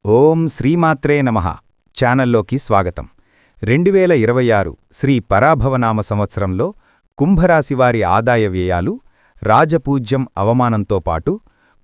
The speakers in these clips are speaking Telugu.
ఓం శ్రీమాత్రే నమః ఛానల్లోకి స్వాగతం. 2026 శ్రీ పరాభవనామ సంవత్సరంలో కుంభరాశివారి ఆదాయ వ్యయాలు, రాజపూజ్యం అవమానంతో పాటు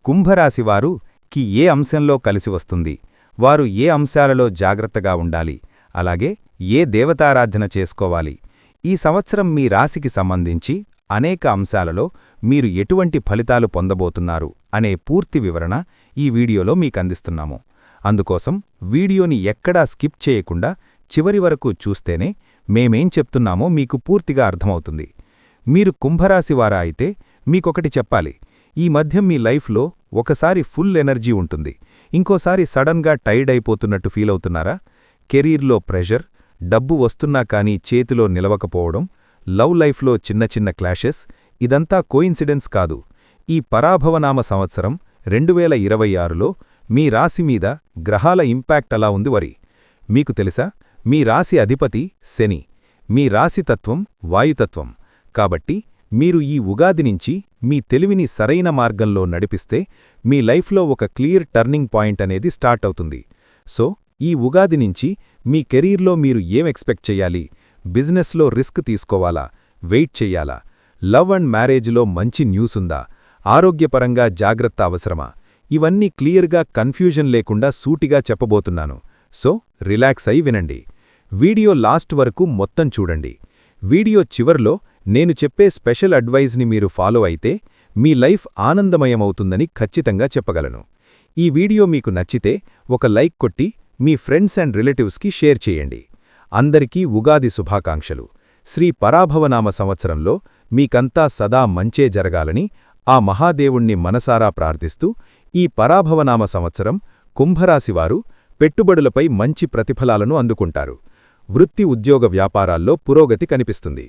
కుంభరాశివారుకి ఏ అంశంలో కలిసి వస్తుంది, వారు ఏ అంశాలలో జాగ్రత్తగా ఉండాలి, అలాగే ఏ దేవతారాధన చేసుకోవాలి, ఈ సంవత్సరం మీ రాశికి సంబంధించి అనేక అంశాలలో మీరు ఎటువంటి ఫలితాలు పొందబోతున్నారు అనే పూర్తి వివరణ ఈ వీడియోలో మీకందిస్తున్నాము. అందుకోసం వీడియోని ఎక్కడా స్కిప్ చేయకుండా చివరి వరకు చూస్తేనే మేమేం చెప్తున్నామో మీకు పూర్తిగా అర్థమవుతుంది. మీరు కుంభరాశివారా అయితే మీకొకటి చెప్పాలి. ఈ మధ్య మీ లైఫ్లో ఒకసారి ఫుల్ ఎనర్జీ ఉంటుంది, ఇంకోసారి సడన్గా టైర్డ్ అయిపోతున్నట్టు ఫీలవుతున్నారా? కెరీర్లో ప్రెషర్, డబ్బు వస్తున్నా కానీ చేతిలో నిలవకపోవడం, లవ్ లైఫ్లో చిన్న చిన్న క్లాషెస్, ఇదంతా కోయిన్సిడెన్స్ కాదు. ఈ పరాభవనామ సంవత్సరం 2026లో మీ రాశి మీద గ్రహాల ఇంపాక్ట్ అలా ఉంది వరి. మీకు తెలుసా, మీ రాశి అధిపతి శని, మీ రాశితత్వం వాయుతత్వం. కాబట్టి మీరు ఈ ఉగాది నుంచి మీ తెలివిని సరైన మార్గంలో నడిపిస్తే మీ లైఫ్లో ఒక క్లియర్ టర్నింగ్ పాయింట్ అనేది స్టార్ట్ అవుతుంది. సో ఈ ఉగాది నుంచి మీ కెరీర్లో మీరు ఏం ఎక్స్పెక్ట్ చెయ్యాలి, బిజినెస్లో రిస్క్ తీసుకోవాలా, వెయిట్ చెయ్యాలా, లవ్ అండ్ మ్యారేజ్లో మంచి న్యూస్ ఉందా, ఆరోగ్యపరంగా జాగ్రత్త అవసరమా, ఇవన్నీ క్లియర్గా కన్ఫ్యూజన్ లేకుండా సూటిగా చెప్పబోతున్నాను. సో రిలాక్స్ అయి వినండి. వీడియో లాస్ట్ వరకు మొత్తం చూడండి. వీడియో చివర్లో నేను చెప్పే స్పెషల్ అడ్వైజ్ని మీరు ఫాలో అయితే మీ లైఫ్ ఆనందమయమవుతుందని ఖచ్చితంగా చెప్పగలను. ఈ వీడియో మీకు నచ్చితే ఒక లైక్ కొట్టి మీ ఫ్రెండ్స్ అండ్ రిలేటివ్స్కి షేర్ చేయండి. అందరికీ ఉగాది శుభాకాంక్షలు. శ్రీ పరాభవనామ సంవత్సరంలో మీకంతా సదా మంచే జరగాలని ఆ మహాదేవుణ్ణి మనసారా ప్రార్థిస్తూ, ఈ పరాభవనామ సంవత్సరం కుంభరాశివారు పెట్టుబడులపై మంచి ప్రతిఫలాలను అందుకుంటారు. వృత్తి ఉద్యోగ వ్యాపారాల్లో పురోగతి కనిపిస్తుంది.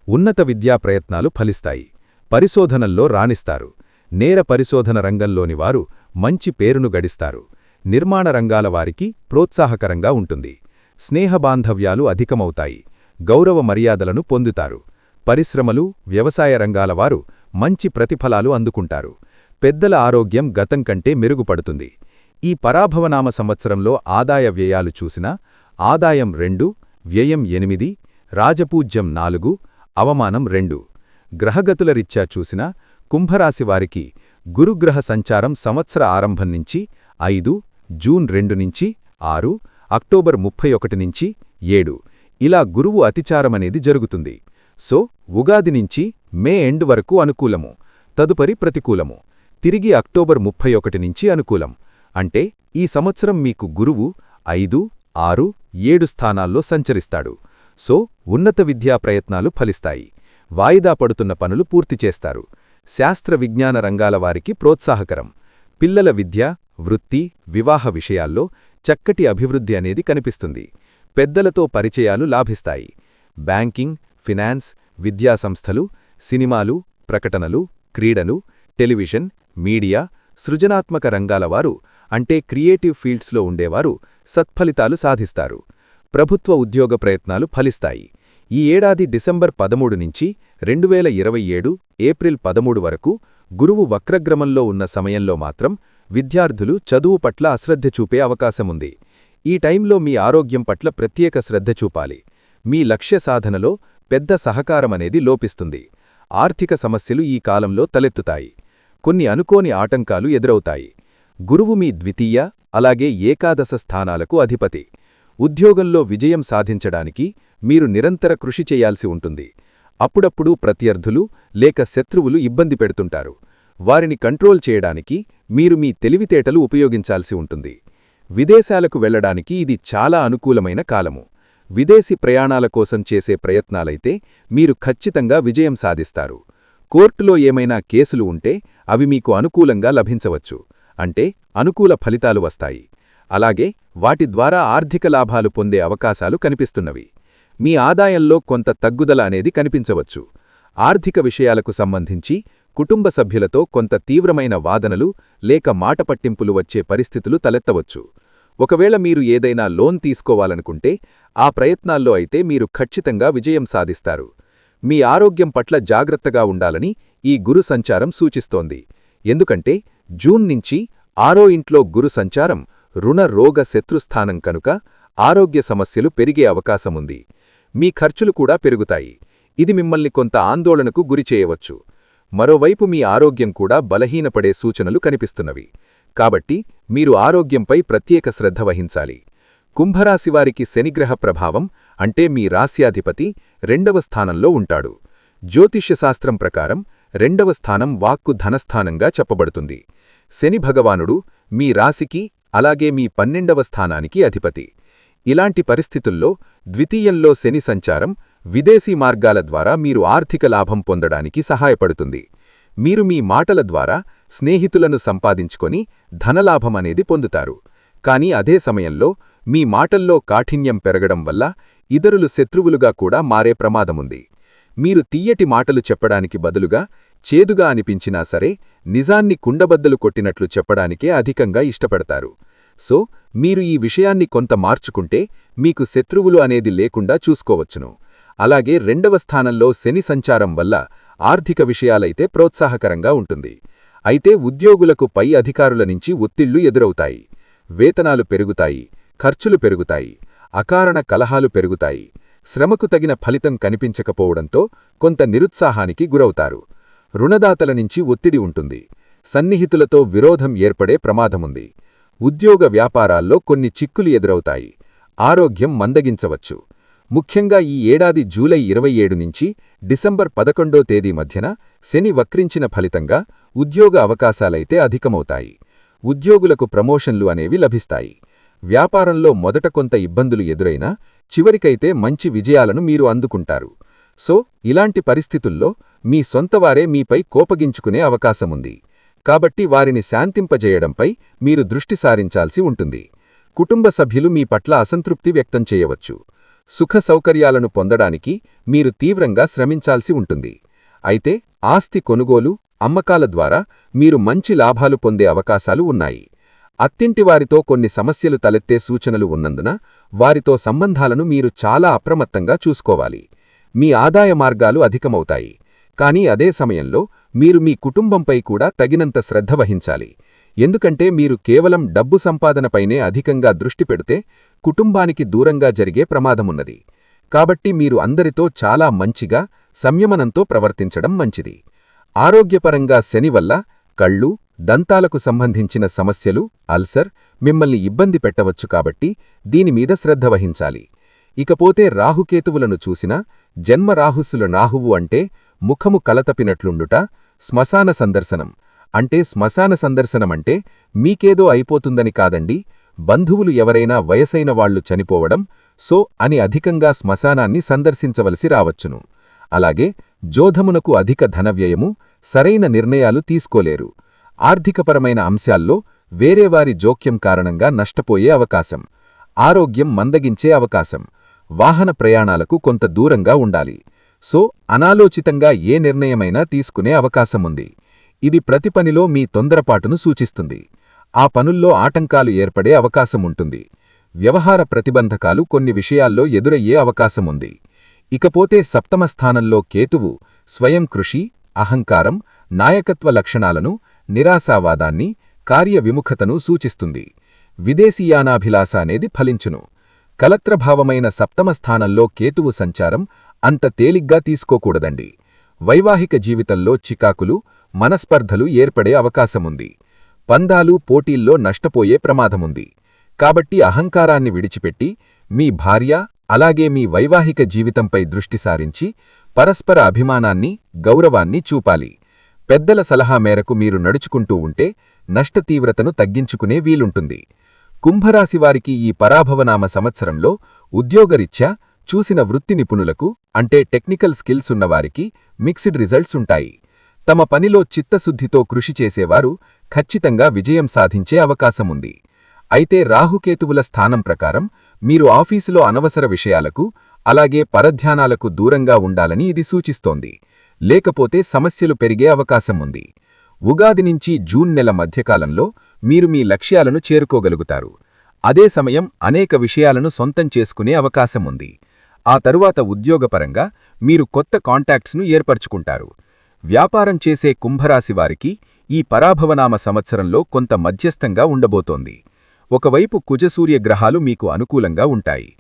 ఉన్నత విద్యా ప్రయత్నాలు ఫలిస్తాయి. పరిశోధనల్లో రాణిస్తారు. నేర పరిశోధన రంగంలోని వారు మంచి పేరును గడిస్తారు. నిర్మాణ రంగాల వారికి ప్రోత్సాహకరంగా ఉంటుంది. స్నేహబాంధవ్యాలు అధికమవుతాయి. గౌరవ మర్యాదలను పొందుతారు. పరిశ్రమలు, వ్యవసాయ రంగాల వారు మంచి ప్రతిఫలాలు అందుకుంటారు. పెద్దల ఆరోగ్యం గతం కంటే మెరుగుపడుతుంది. ఈ పరాభవనామ సంవత్సరంలో ఆదాయ వ్యయాలు చూసినా ఆదాయం 2, వ్యయం 8, రాజపూజ్యం 4, అవమానం 2. గ్రహగతుల రీత్యా చూసినా కుంభరాశివారికి గురుగ్రహ సంచారం సంవత్సర ఆరంభం నుంచి 5, జూన్ 2 నుంచి 6, అక్టోబర్ 31 నుంచి 7 ఇలా గురువు అతిచారమనేది జరుగుతుంది. సో ఉగాది నుంచి మే ఎండ్ వరకు అనుకూలము, తదుపరి ప్రతికూలము, తిరిగి అక్టోబర్ 31 నుంచి అనుకూలం. అంటే ఈ సంవత్సరం మీకు గురువు 5, 6, 7 స్థానాల్లో సంచరిస్తాడు. సో ఉన్నత విద్యా ప్రయత్నాలు ఫలిస్తాయి. వాయిదా పడుతున్న పనులు పూర్తి చేస్తారు. శాస్త్ర విజ్ఞాన రంగాల వారికి ప్రోత్సాహకరం. పిల్లల విద్య, వృత్తి, వివాహ విషయాల్లో చక్కటి అభివృద్ధి అనేది కనిపిస్తుంది. పెద్దలతో పరిచయాలు లాభిస్తాయి. బ్యాంకింగ్, ఫినాన్స్, విద్యాసంస్థలు, సినిమాలు, ప్రకటనలు, క్రీడలు, టెలివిజన్, మీడియా, సృజనాత్మక రంగాలవారు అంటే క్రియేటివ్ ఫీల్డ్స్లో ఉండేవారు సత్ఫలితాలు సాధిస్తారు. ప్రభుత్వ ఉద్యోగ ప్రయత్నాలు ఫలిస్తాయి. ఈ ఏడాది డిసెంబర్ 13 నుంచి 2027 ఏప్రిల్ 13 వరకు గురువు వక్రగ్రమంలో ఉన్న సమయంలో మాత్రం విద్యార్థులు చదువు పట్ల అశ్రద్ధ చూపే అవకాశముంది. ఈ టైంలో మీ ఆరోగ్యం పట్ల ప్రత్యేక శ్రద్ధ చూపాలి. మీ లక్ష్య సాధనలో పెద్ద సహకారమనేది లోపిస్తుంది. ఆర్థిక సమస్యలు ఈ కాలంలో తలెత్తుతాయి. కొన్ని అనుకోని ఆటంకాలు ఎదురవుతాయి. గురువు మీ ద్వితీయ, అలాగే ఏకాదశ స్థానాలకు అధిపతి. ఉద్యోగంలో విజయం సాధించడానికి మీరు నిరంతర కృషి చేయాల్సి ఉంటుంది. అప్పుడప్పుడు ప్రత్యర్థులు లేక శత్రువులు ఇబ్బంది పెడుతుంటారు. వారిని కంట్రోల్ చేయడానికి మీరు మీ తెలివితేటలు ఉపయోగించాల్సి ఉంటుంది. విదేశాలకు వెళ్లడానికి ఇది చాలా అనుకూలమైన కాలము. విదేశీ ప్రయాణాల కోసం చేసే ప్రయత్నాలైతే మీరు ఖచ్చితంగా విజయం సాధిస్తారు. కోర్టులో ఏమైనా కేసులు ఉంటే అవి మీకు అనుకూలంగా లభించవచ్చు. అంటే అనుకూల ఫలితాలు వస్తాయి. అలాగే వాటి ద్వారా ఆర్థిక లాభాలు పొందే అవకాశాలు కనిపిస్తున్నవి. మీ ఆదాయంలో కొంత తగ్గుదల అనేది కనిపించవచ్చు. ఆర్థిక విషయాలకు సంబంధించి కుటుంబ సభ్యులతో కొంత తీవ్రమైన వాదనలు లేక మాటపట్టింపులు వచ్చే పరిస్థితులు తలెత్తవచ్చు. ఒకవేళ మీరు ఏదైనా లోన్ తీసుకోవాలనుకుంటే ఆ ప్రయత్నాల్లో అయితే మీరు ఖచ్చితంగా విజయం సాధిస్తారు. మీ ఆరోగ్యం పట్ల జాగ్రత్తగా ఉండాలని ఈ గురు సంచారం సూచిస్తోంది. ఎందుకంటే జూన్ నుంచి 6వ ఇంట్లో గురు సంచారం రుణ రోగ శత్రుస్థానం కనుక ఆరోగ్య సమస్యలు పెరిగే అవకాశముంది. మీ ఖర్చులు కూడా పెరుగుతాయి. ఇది మిమ్మల్ని కొంత ఆందోళనకు గురిచేయవచ్చు. మరోవైపు మీ ఆరోగ్యం కూడా బలహీనపడే సూచనలు కనిపిస్తున్నవి. కాబట్టి మీరు ఆరోగ్యంపై ప్రత్యేక శ్రద్ధ వహించాలి. కుంభరాశివారికి శనిగ్రహ ప్రభావం అంటే మీ రాశ్యాధిపతి 2వ స్థానంలో ఉంటాడు. జ్యోతిష్యశాస్త్రం ప్రకారం 2వ స్థానం వాక్కు ధనస్థానంగా చెప్పబడుతుంది. శని భగవానుడు మీ రాశికి అలాగే మీ 12వ స్థానానికి అధిపతి. ఇలాంటి పరిస్థితుల్లో ద్వితీయంలో శని సంచారం విదేశీ మార్గాల ద్వారా మీరు ఆర్థిక లాభం పొందడానికి సహాయపడుతుంది. మీరు మీ మాటల ద్వారా స్నేహితులను సంపాదించుకొని ధనలాభమనేది పొందుతారు. కానీ అదే సమయంలో మీ మాటల్లో కాఠిన్యం పెరగడం వల్ల ఇతరులు శత్రువులుగా కూడా మారే ప్రమాదముంది. మీరు తియ్యటి మాటలు చెప్పడానికి బదులుగా చేదుగా అనిపించినా సరే నిజాన్ని కుండబద్దలు కొట్టినట్లు చెప్పడానికే అధికంగా ఇష్టపడతారు. సో మీరు ఈ విషయాన్ని కొంత మార్చుకుంటే మీకు శత్రువులు అనేది లేకుండా చూసుకోవచ్చును. అలాగే 2వ స్థానంలో శని సంచారం వల్ల ఆర్థిక విషయాలైతే ప్రోత్సాహకరంగా ఉంటుంది. అయితే ఉద్యోగులకు పై అధికారుల నుంచి ఒత్తిళ్లు ఎదురవుతాయి. వేతనాలు పెరుగుతాయి, ఖర్చులు పెరుగుతాయి, అకారణ కలహాలు పెరుగుతాయి. శ్రమకు తగిన ఫలితం కనిపించకపోవడంతో కొంత నిరుత్సాహానికి గురవుతారు. రుణదాతల నుంచి ఒత్తిడి ఉంటుంది. సన్నిహితులతో విరోధం ఏర్పడే ప్రమాదముంది. ఉద్యోగ వ్యాపారాల్లో కొన్ని చిక్కులు ఎదురవుతాయి. ఆరోగ్యం మందగించవచ్చు. ముఖ్యంగా ఈ ఏడాది జూలై 27 నుంచి డిసెంబర్ 11వ తేదీ మధ్యన శని వక్రించిన ఫలితంగా ఉద్యోగ అవకాశాలైతే అధికమవుతాయి. ఉద్యోగులకు ప్రమోషన్లు అనేవి లభిస్తాయి. వ్యాపారంలో మొదట కొంత ఇబ్బందులు ఎదురైనా చివరికైతే మంచి విజయాలను మీరు అందుకుంటారు. సో ఇలాంటి పరిస్థితుల్లో మీ సొంతవారే మీపై కోపగించుకునే అవకాశముంది. కాబట్టి వారిని శాంతింపజేయడంపై మీరు దృష్టి సారించాల్సి ఉంటుంది. కుటుంబ సభ్యులు మీ పట్ల అసంతృప్తి వ్యక్తం చేయవచ్చు. సుఖ సౌకర్యాలను పొందడానికి మీరు తీవ్రంగా శ్రమించాల్సి ఉంటుంది. అయితే ఆస్తి కొనుగోలు, అమ్మకాల ద్వారా మీరు మంచి లాభాలు పొందే అవకాశాలు ఉన్నాయి. అత్తింటివారితో కొన్ని సమస్యలు తలెత్తే సూచనలు ఉన్నందున వారితో సంబంధాలను మీరు చాలా అప్రమత్తంగా చూసుకోవాలి. మీ ఆదాయ మార్గాలు అధికమవుతాయి. కానీ అదే సమయంలో మీరు మీ కుటుంబంపై కూడా తగినంత శ్రద్ధ వహించాలి. ఎందుకంటే మీరు కేవలం డబ్బు సంపాదనపైనే అధికంగా దృష్టి పెడితే కుటుంబానికి దూరంగా జరిగే ప్రమాదమున్నది. కాబట్టి మీరు అందరితో చాలా మంచిగా, సంయమనంతో ప్రవర్తించడం మంచిది. ఆరోగ్యపరంగా శని వల్ల కళ్ళు, దంతాలకు సంబంధించిన సమస్యలు, అల్సర్ మిమ్మల్ని ఇబ్బంది పెట్టవచ్చు. కాబట్టి దీనిమీద శ్రద్ధ వహించాలి. ఇకపోతే రాహుకేతువులను చూసినా జన్మరాహుస్సుల రాహువు అంటే ముఖము కలతపినట్లుండుట, శ్మశాన సందర్శనం అంటే శ్మశాన సందర్శనమంటే మీకేదో అయిపోతుందని కాదండి. బంధువులు ఎవరైనా వయసైన వాళ్లు చనిపోవడం, సో అని అధికంగా శ్మశానాన్ని సందర్శించవలసి రావచ్చును. అలాగే జోధమునకు అధిక ధనవ్యయము, సరైన నిర్ణయాలు తీసుకోలేరు. ఆర్థికపరమైన అంశాల్లో వేరేవారి జోక్యం కారణంగా నష్టపోయే అవకాశం. ఆరోగ్యం మందగించే అవకాశం. వాహన ప్రయాణాలకు కొంత దూరంగా ఉండాలి. సో అనాలోచితంగా ఏ నిర్ణయమైనా తీసుకునే అవకాశముంది. ఇది ప్రతి పనిలో మీ తొందరపాటును సూచిస్తుంది. ఆ పనుల్లో ఆటంకాలు ఏర్పడే అవకాశముంటుంది. వ్యవహార ప్రతిబంధకాలు కొన్ని విషయాల్లో ఎదురయ్యే అవకాశముంది. ఇకపోతే 7వ స్థానంలో కేతువు స్వయం కృషి, అహంకారం, నాయకత్వ లక్షణాలను, నిరాశావాదాన్ని, కార్యవిముఖతను సూచిస్తుంది. విదేశీయానాభిలాష అనేది ఫలించును. కలత్రభావమైన 7వ స్థానంలో కేతువు సంచారం అంత తేలిగ్గా తీసుకోకూడదండి. వైవాహిక జీవితంలో చికాకులు, మనస్పర్ధలు ఏర్పడే అవకాశముంది. పందాలు, పోటీల్లో నష్టపోయే ప్రమాదముంది. కాబట్టి అహంకారాన్ని విడిచిపెట్టి మీ భార్య అలాగే మీ వైవాహిక జీవితంపై దృష్టి సారించి పరస్పర అభిమానాన్ని, గౌరవాన్ని చూపాలి. పెద్దల సలహా మేరకు మీరు నడుచుకుంటూ ఉంటే నష్టతీవ్రతను తగ్గించుకునే వీలుంటుంది. కుంభరాశివారికి ఈ పరాభవనామ సంవత్సరంలో ఉద్యోగరీత్యా చూసిన వృత్తి నిపుణులకు అంటే టెక్నికల్ స్కిల్స్ ఉన్నవారికి మిక్స్డ్ రిజల్ట్స్ ఉంటాయి. తమ పనిలో చిత్తశుద్ధితో కృషి చేసేవారు ఖచ్చితంగా విజయం సాధించే అవకాశముంది. అయితే రాహుకేతువుల స్థానం ప్రకారం మీరు ఆఫీసులో అనవసర విషయాలకు అలాగే పరధ్యానాలకు దూరంగా ఉండాలని ఇది సూచిస్తోంది. లేకపోతే సమస్యలు పెరిగే అవకాశముంది. ఉగాది నుంచి జూన్ నెల మధ్యకాలంలో మీరు మీ లక్ష్యాలను చేరుకోగలుగుతారు. అదే సమయం అనేక విషయాలను సొంతం చేసుకునే అవకాశముంది. ఆ తరువాత ఉద్యోగపరంగా మీరు కొత్త కాంటాక్ట్స్ను ఏర్పరచుకుంటారు. వ్యాపారం చేసే కుంభరాశివారికి ఈ పరాభవనామ సంవత్సరంలో కొంత మధ్యస్థంగా ఉండబోతోంది. ఒకవైపు కుజసూర్యగ్రహాలు మీకు అనుకూలంగా ఉంటాయి.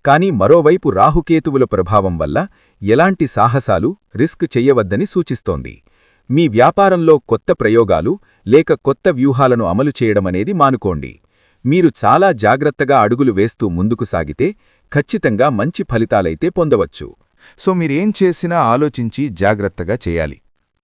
కానీ మరోవైపు రాహుకేతువుల ప్రభావం వల్ల ఎలాంటి సాహసాలు, రిస్క్ చెయ్యవద్దని సూచిస్తోంది. మీ వ్యాపారంలో కొత్త ప్రయోగాలు లేక కొత్త వ్యూహాలను అమలు చేయడమనేది మానుకోండి. మీరు చాలా జాగ్రత్తగా అడుగులు వేస్తూ ముందుకు సాగితే ఖచ్చితంగా మంచి ఫలితాలైతే పొందవచ్చు. సో మీరేం చేసినా ఆలోచించి జాగ్రత్తగా చేయాలి.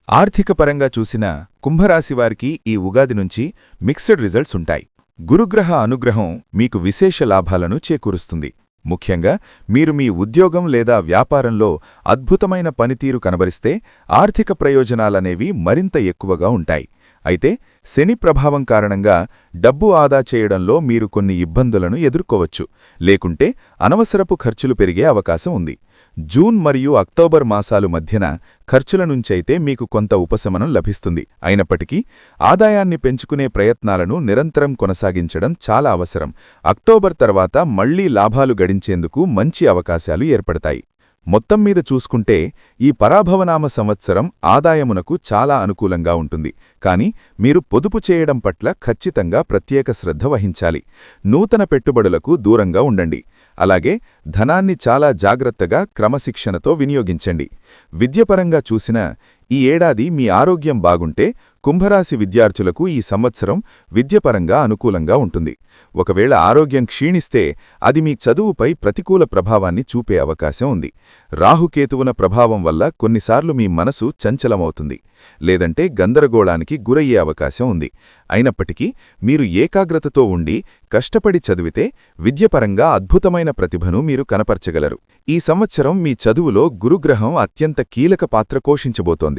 ఆర్థికపరంగా చూసిన కుంభరాశివారికి ఈ ఉగాది నుంచి మిక్స్డ్ రిజల్ట్స్ ఉంటాయి. గురుగ్రహ అనుగ్రహం మీకు విశేష లాభాలను చేకూరుస్తుంది. ముఖ్యంగా మీరు మీ ఉద్యోగం లేదా వ్యాపారంలో అద్భుతమైన పనితీరు కనబరిస్తే ఆర్థిక ప్రయోజనాలనేవి మరింత ఎక్కువగా ఉంటాయి. అయితే శని ప్రభావం కారణంగా డబ్బు ఆదా చేయడంలో మీరు కొన్ని ఇబ్బందులను ఎదుర్కోవచ్చు, లేకుంటే అనవసరపు ఖర్చులు పెరిగే అవకాశం ఉంది. జూన్ మరియు అక్టోబర్ మాసాలు మధ్యన ఖర్చుల నుంచైతే మీకు కొంత ఉపశమనం లభిస్తుంది. అయినప్పటికీ ఆదాయాన్ని పెంచుకునే ప్రయత్నాలను నిరంతరం కొనసాగించడం చాలా అవసరం. అక్టోబర్ తర్వాత మళ్లీ లాభాలు గడించేందుకు మంచి అవకాశాలు ఏర్పడతాయి. మొత్తం మీద చూసుకుంటే ఈ పరాభవనామ సంవత్సరం ఆదాయమునకు చాలా అనుకూలంగా ఉంటుంది. కానీ మీరు పొదుపు చేయడం పట్ల ఖచ్చితంగా ప్రత్యేక శ్రద్ధ వహించాలి. నూతన పెట్టుబడులకు దూరంగా ఉండండి. అలాగే ధనాన్ని చాలా జాగ్రత్తగా క్రమశిక్షణతో వినియోగించండి. విద్యపరంగా చూసినా ఈ ఏడాది మీ ఆరోగ్యం బాగుంటే కుంభరాశి విద్యార్థులకు ఈ సంవత్సరం విద్యపరంగా అనుకూలంగా ఉంటుంది. ఒకవేళ ఆరోగ్యం క్షీణిస్తే అది మీ చదువుపై ప్రతికూల ప్రభావాన్ని చూపే అవకాశం ఉంది. రాహుకేతువున ప్రభావం వల్ల కొన్నిసార్లు మీ మనసు చంచలమవుతుంది, లేదంటే గందరగోళానికి గురయ్యే అవకాశం ఉంది. అయినప్పటికీ మీరు ఏకాగ్రతతో ఉండి కష్టపడి చదివితే విద్యపరంగా అద్భుతమైన ప్రతిభను మీరు కనపర్చగలరు. ఈ సంవత్సరం మీ చదువులో గురుగ్రహం అత్యంత కీలక పాత్ర పోషించబోతోంది.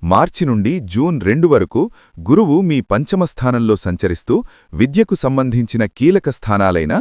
మార్చి నుండి జూన్ 2 వరకు గురువు మీ పంచమ స్థానంలో సంచరిస్తూ విద్యకు సంబంధించిన కీలక స్థానాలైన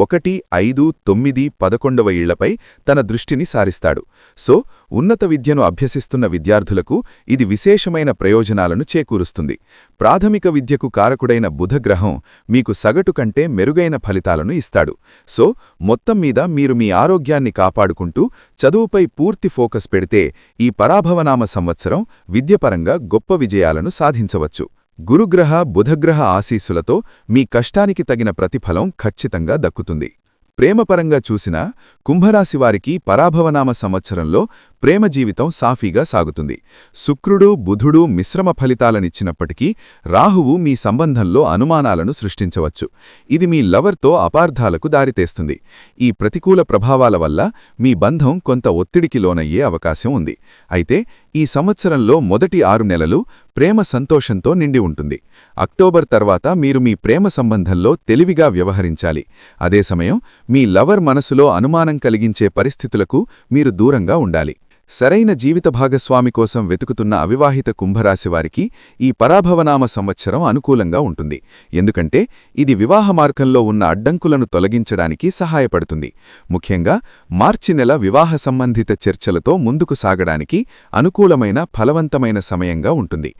1, 5, 9, 11వ ఇళ్లపై తన దృష్టిని సారిస్తాడు. సో ఉన్నత విద్యను అభ్యసిస్తున్న విద్యార్థులకు ఇది విశేషమైన ప్రయోజనాలను చేకూరుస్తుంది. ప్రాథమిక విద్యకు కారకుడైన బుధగ్రహం మీకు సగటు కంటే మెరుగైన ఫలితాలను ఇస్తాడు. సో మొత్తం మీద మీరు మీ ఆరోగ్యాన్ని కాపాడుకుంటూ చదువుపై పూర్తి ఫోకస్ పెడితే ఈ పరాభవనామ సంవత్సరం విద్యపరంగా గొప్ప విజయాలను సాధించవచ్చు. గురుగ్రహ, బుధగ్రహ ఆశీస్సులతో మీ కష్టానికి తగిన ప్రతిఫలం ఖచ్చితంగా దక్కుతుంది. ప్రేమపరంగా చూసినా కుంభరాశివారికి పరాభవనామ సంవత్సరంలో ప్రేమ జీవితం సాఫీగా సాగుతుంది. శుక్రుడు, బుధుడు మిశ్రమ ఫలితాలనిచ్చినప్పటికీ రాహువు మీ సంబంధంలో అనుమానాలను సృష్టించవచ్చు. ఇది మీ లవర్తో అపార్థాలకు దారితేస్తుంది. ఈ ప్రతికూల ప్రభావాల వల్ల మీ బంధం కొంత ఒత్తిడికి లోనయ్యే అవకాశం ఉంది. అయితే ఈ సంవత్సరంలో మొదటి 6 నెలలు ప్రేమ సంతోషంతో నిండి ఉంటుంది. అక్టోబర్ తర్వాత మీరు మీ ప్రేమ సంబంధంలో తెలివిగా వ్యవహరించాలి. అదే సమయం మీ లవర్ మనసులో అనుమానం కలిగించే పరిస్థితులకు మీరు దూరంగా ఉండాలి. సరైన జీవిత భాగస్వామి కోసం వెతుకుతున్న అవివాహిత కుంభరాశివారికి ఈ పరాభవనామ సంవత్సరం అనుకూలంగా ఉంటుంది. ఎందుకంటే ఇది వివాహ మార్గంలో ఉన్న అడ్డంకులను తొలగించడానికి సహాయపడుతుంది. ముఖ్యంగా మార్చి నెల వివాహ సంబంధిత చర్చలతో ముందుకు సాగడానికి అనుకూలమైన ఫలవంతమైన సమయంగా ఉంటుంది.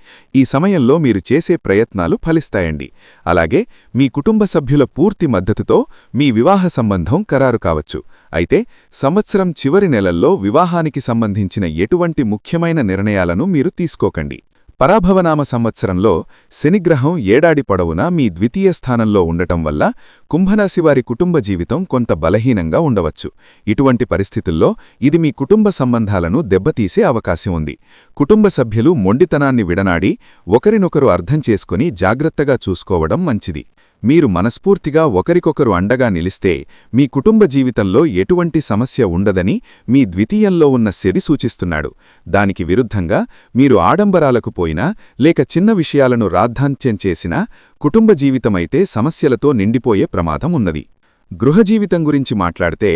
ఈ సమయంలో మీరు చేసే ప్రయత్నాలు ఫలిస్తాయండి. అలాగే మీ కుటుంబ సభ్యుల పూర్తి మద్దతుతో మీ వివాహ సంబంధం ఖరారు కావచ్చు. అయితే సంవత్సరం చివరి నెలల్లో వివాహానికి సంబంధించిన ఎటువంటి ముఖ్యమైన నిర్ణయాలను మీరు తీసుకోకండి. పరాభవనామ సంవత్సరంలో శనిగ్రహం ఏడాది పొడవునా మీ ద్వితీయ స్థానంలో ఉండటం వల్ల కుంభరాశివారి కుటుంబ జీవితం కొంత బలహీనంగా ఉండవచ్చు. ఇటువంటి పరిస్థితుల్లో ఇది మీ కుటుంబ సంబంధాలను దెబ్బతీసే అవకాశం ఉంది. కుటుంబ సభ్యులు మొండితనాన్ని విడనాడి ఒకరినొకరు అర్థం చేసుకుని జాగ్రత్తగా చూసుకోవడం మంచిది. మీరు మనస్ఫూర్తిగా ఒకరికొకరు అండగా నిలిస్తే మీ కుటుంబ జీవితంలో ఎటువంటి సమస్య ఉండదని మీ ద్వితీయంలో ఉన్న శని సూచిస్తున్నాడు. దానికి విరుద్ధంగా మీరు ఆడంబరాలకు పోయినా లేక చిన్న విషయాలను రాద్ధాంత్యం చేసినా కుటుంబ జీవితమైతే సమస్యలతో నిండిపోయే ప్రమాదం ఉన్నది. గృహజీవితం గురించి మాట్లాడితే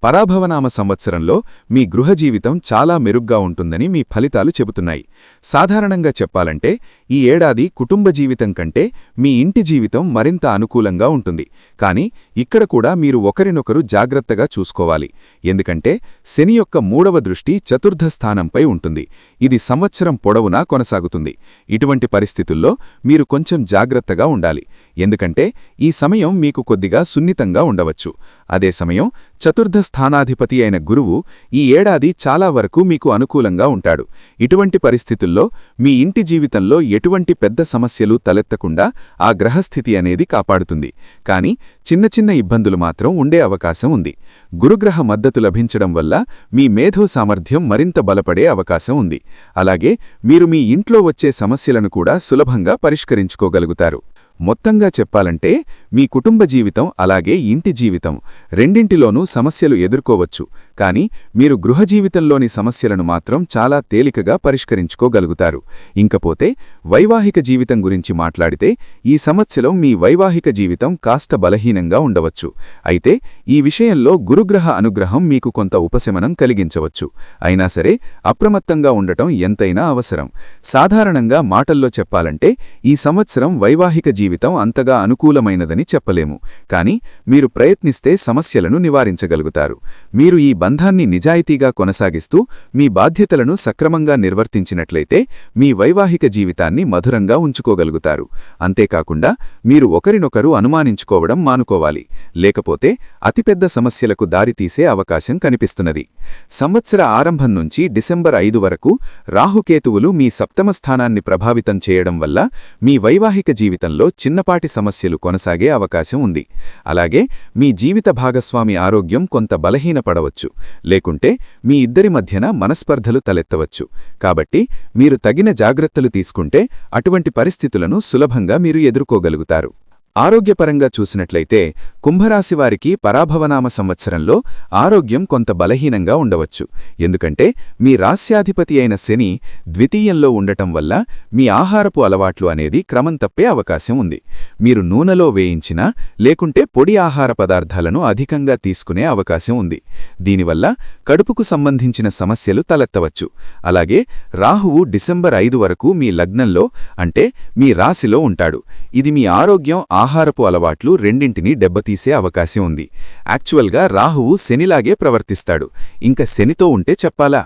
పరాభవనామ సంవత్సరంలో మీ గృహజీవితం చాలా మెరుగ్గా ఉంటుందని మీ ఫలితాలు చెబుతున్నాయి. సాధారణంగా చెప్పాలంటే ఈ ఏడాది కుటుంబ జీవితం కంటే మీ ఇంటి జీవితం మరింత అనుకూలంగా ఉంటుంది. కానీ ఇక్కడ కూడా మీరు ఒకరినొకరు జాగ్రత్తగా చూసుకోవాలి. ఎందుకంటే శని యొక్క 3వ దృష్టి చతుర్థ స్థానంపై ఉంటుంది. ఇది సంవత్సరం పొడవునా కొనసాగుతుంది. ఇటువంటి పరిస్థితుల్లో మీరు కొంచెం జాగ్రత్తగా ఉండాలి. ఎందుకంటే ఈ సమయం మీకు కొద్దిగా సున్నితంగా ఉండవచ్చు. అదే సమయం చతుర్థ స్థానాధిపతి అయిన గురువు ఈ ఏడాది చాలా వరకు మీకు అనుకూలంగా ఉంటాడు. ఇటువంటి పరిస్థితుల్లో మీ ఇంటి జీవితంలో ఎటువంటి పెద్ద సమస్యలు తలెత్తకుండా ఆ గ్రహస్థితి అనేది కాపాడుతుంది. కానీ చిన్న చిన్న ఇబ్బందులు మాత్రం ఉండే అవకాశం ఉంది. గురుగ్రహ మద్దతు లభించడం వల్ల మీ మేధో సామర్థ్యం మరింత బలపడే అవకాశం ఉంది. అలాగే మీరు మీ ఇంట్లో వచ్చే సమస్యలను కూడా సులభంగా పరిష్కరించుకోగలుగుతారు. మొత్తంగా చెప్పాలంటే మీ కుటుంబ జీవితం అలాగే ఇంటి జీవితం రెండింటిలోనూ సమస్యలు ఎదుర్కోవచ్చు. కానీ మీరు గృహ జీవితంలోని సమస్యలను మాత్రం చాలా తేలికగా పరిష్కరించుకోగలుగుతారు. ఇంకపోతే వైవాహిక జీవితం గురించి మాట్లాడితే ఈ సంవత్సరం మీ వైవాహిక జీవితం కాస్త బలహీనంగా ఉండవచ్చు. అయితే ఈ విషయంలో గురుగ్రహ అనుగ్రహం మీకు కొంత ఉపశమనం కలిగించవచ్చు. అయినా సరే అప్రమత్తంగా ఉండటం ఎంతైనా అవసరం. సాధారణంగా మాటల్లో చెప్పాలంటే ఈ సంవత్సరం వైవాహిక జీవితం అంతగా అనుకూలమైనదని చెప్పలేము. కానీ మీరు ప్రయత్నిస్తే సమస్యలను నివారించగలుగుతారు. మీరు ఈ బంధాన్ని నిజాయితీగా కొనసాగిస్తూ మీ బాధ్యతలను సక్రమంగా నిర్వర్తించినట్లయితే మీ వైవాహిక జీవితాన్ని మధురంగా ఉంచుకోగలుగుతారు. అంతేకాకుండా మీరు ఒకరినొకరు అనుమానించుకోవడం మానుకోవాలి. లేకపోతే అతిపెద్ద సమస్యలకు దారితీసే అవకాశం కనిపిస్తున్నది. సంవత్సర ఆరంభం నుంచి డిసెంబర్ 5 వరకు రాహుకేతువులు మీ సప్తమ స్థానాన్ని ప్రభావితం చేయడం వల్ల మీ వైవాహిక జీవితంలో చిన్నపాటి సమస్యలు కొనసాగే అవకాశం ఉంది. అలాగే మీ జీవిత భాగస్వామి ఆరోగ్యం కొంత బలహీనపడవచ్చు. లేకుంటే మీ ఇద్దరి మధ్యన మనస్పర్ధలు తలెత్తవచ్చు. కాబట్టి మీరు తగిన జాగ్రత్తలు తీసుకుంటే అటువంటి పరిస్థితులను సులభంగా మీరు ఎదుర్కోగలుగుతారు. ఆరోగ్యపరంగా చూసినట్లయితే కుంభరాశివారికి పరాభవనామ సంవత్సరంలో ఆరోగ్యం కొంత బలహీనంగా ఉండవచ్చు. ఎందుకంటే మీ రాస్యాధిపతి అయిన శని ద్వితీయంలో ఉండటం వల్ల మీ ఆహారపు అలవాట్లు అనేది క్రమం తప్పే అవకాశం ఉంది. మీరు నూనెలో వేయించిన లేకుంటే పొడి ఆహార పదార్థాలను అధికంగా తీసుకునే అవకాశం ఉంది. దీనివల్ల కడుపుకు సంబంధించిన సమస్యలు తలెత్తవచ్చు. అలాగే రాహువు డిసెంబర్ 5 వరకు మీ లగ్నంలో అంటే మీ రాశిలో ఉంటాడు. ఇది మీ ఆరోగ్యం ఆహారపు అలవాట్లు రెండింటినీ దెబ్బతీసే అవకాశం ఉంది. యాక్చువల్గా రాహువు శనిలాగే ప్రవర్తిస్తాడు. ఇంక శనితో ఉంటే చెప్పాలా?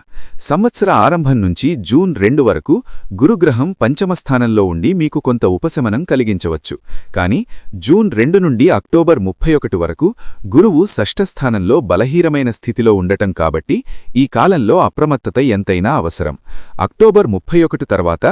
సంవత్సర ఆరంభం నుంచి జూన్ 2 వరకు గురుగ్రహం పంచమస్థానంలో ఉండి మీకు కొంత ఉపశమనం కలిగించవచ్చు. కానీ జూన్ 2 నుండి అక్టోబర్ 31 వరకు గురువు షష్ఠస్థానంలో బలహీనమైన స్థితిలో ఉండటం కాబట్టి ఈ కాలంలో అప్రమత్తత ఎంతైనా అవసరం. అక్టోబర్ 31 తర్వాత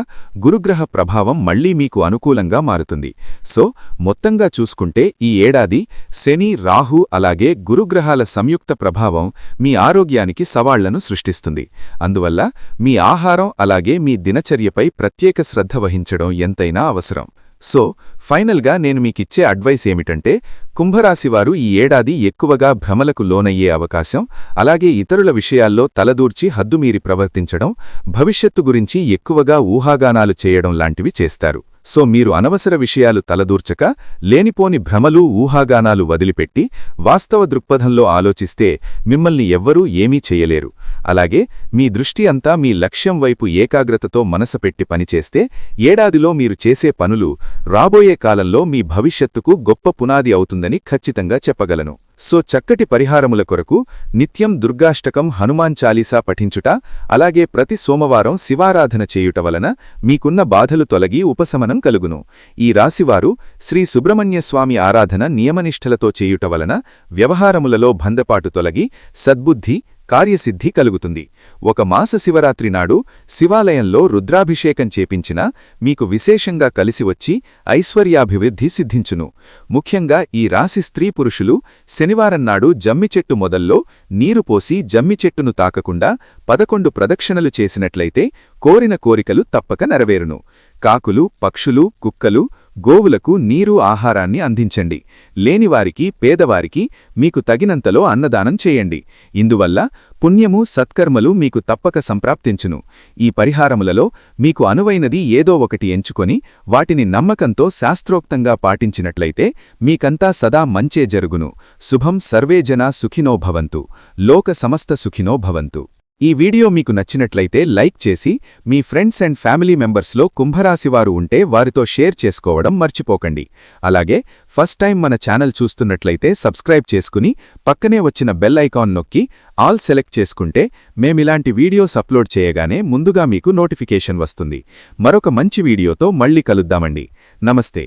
గురుగ్రహ ప్రభావం మళ్లీ మీకు అనుకూలంగా మారుతుంది. సో మొత్తంగా చూసుకుంటే ఈ ఏడాది శని రాహు అలాగే గురుగ్రహాల సంయుక్త ప్రభావం మీ ఆరోగ్యానికి సవాళ్లను సృష్టిస్తుంది. అందువల్ల మీ ఆహారం అలాగే మీ దినచర్యపై ప్రత్యేక శ్రద్ధ వహించడం ఎంతైనా అవసరం. సో ఫైనల్గా నేను మీకిచ్చే అడ్వైస్ ఏమిటంటే కుంభరాశివారు ఈ ఏడాది ఎక్కువగా భ్రమలకు లోనయ్యే అవకాశం, అలాగే ఇతరుల విషయాల్లో తలదూర్చి హద్దుమీరి ప్రవర్తించడం, భవిష్యత్తు గురించి ఎక్కువగా ఊహాగానాలు చేయడం లాంటివి చేస్తారు. సో మీరు అనవసర విషయాలు తలదూర్చక లేనిపోని భ్రమలు ఊహాగానాలు వదిలిపెట్టి వాస్తవ దృక్పథంలో ఆలోచిస్తే మిమ్మల్ని ఎవ్వరూ ఏమీ చెయ్యలేరు. అలాగే మీ దృష్టి అంతా మీ లక్ష్యం వైపు ఏకాగ్రతతో మనసుపెట్టి పనిచేస్తే ఏడాదిలో మీరు చేసే పనులు రాబోయే కాలంలో మీ భవిష్యత్తుకు గొప్ప పునాది అవుతుందని ఖచ్చితంగా చెప్పగలను. సో చక్కటి పరిహారముల కొరకు నిత్యం దుర్గాష్టకం హనుమాన్ చాలీసా పఠించుట, అలాగే ప్రతి సోమవారం శివారాధన చేయుట వలన మీకున్న బాధలు తొలగి ఉపశమనం కలుగును. ఈ రాశివారు శ్రీ సుబ్రహ్మణ్యస్వామి ఆరాధన నియమనిష్టలతో చేయుట వలన వ్యవహారములలో బంధపాటు తొలగి సద్బుద్ధి కార్యసిద్ధి కలుగుతుంది. ఒక మాస శివరాత్రి నాడు శివాలయంలో రుద్రాభిషేకం చేపించినా మీకు విశేషంగా కలిసివచ్చి ఐశ్వర్యాభివృద్ధి సిద్ధించును. ముఖ్యంగా ఈ రాశి స్త్రీ పురుషులు శనివారం నాడు జమ్మిచెట్టు మొదల్లో నీరు పోసి జమ్మిచెట్టును తాకకుండా 11 ప్రదక్షిణలు చేసినట్లయితే కోరిన కోరికలు తప్పక నెరవేరును. కాకులు, పక్షులు, కుక్కలు, గోవులకు నీరు ఆహారాన్ని అందించండి. లేనివారికి పేదవారికి మీకు తగినంతలో అన్నదానం చేయండి. ఇందువల్ల పుణ్యము సత్కర్మలు మీకు తప్పక సంప్రాప్తించును. ఈ పరిహారములలో మీకు అనువైనది ఏదో ఒకటి ఎంచుకొని వాటిని నమ్మకంతో శాస్త్రోక్తంగా పాటించినట్లయితే మీకంతా సదా మంచే జరుగును. శుభం సర్వే జనా సుఖినో భవంతు. లోక సమస్త సుఖినో భవంతు. ఈ వీడియో మీకు నచ్చినట్లయితే లైక్ చేసి మీ ఫ్రెండ్స్ అండ్ ఫ్యామిలీ మెంబర్స్లో కుంభరాశివారు ఉంటే వారితో షేర్ చేసుకోవడం మర్చిపోకండి. అలాగే ఫస్ట్ టైం మన ఛానల్ చూస్తున్నట్లయితే సబ్స్క్రైబ్ చేసుకుని పక్కనే వచ్చిన బెల్ ఐకాన్ నొక్కి ఆల్ సెలెక్ట్ చేసుకుంటే మేమిలాంటి వీడియోస్ అప్లోడ్ చేయగానే ముందుగా మీకు నోటిఫికేషన్ వస్తుంది. మరొక మంచి వీడియోతో మళ్ళీ కలుద్దామండి. నమస్తే.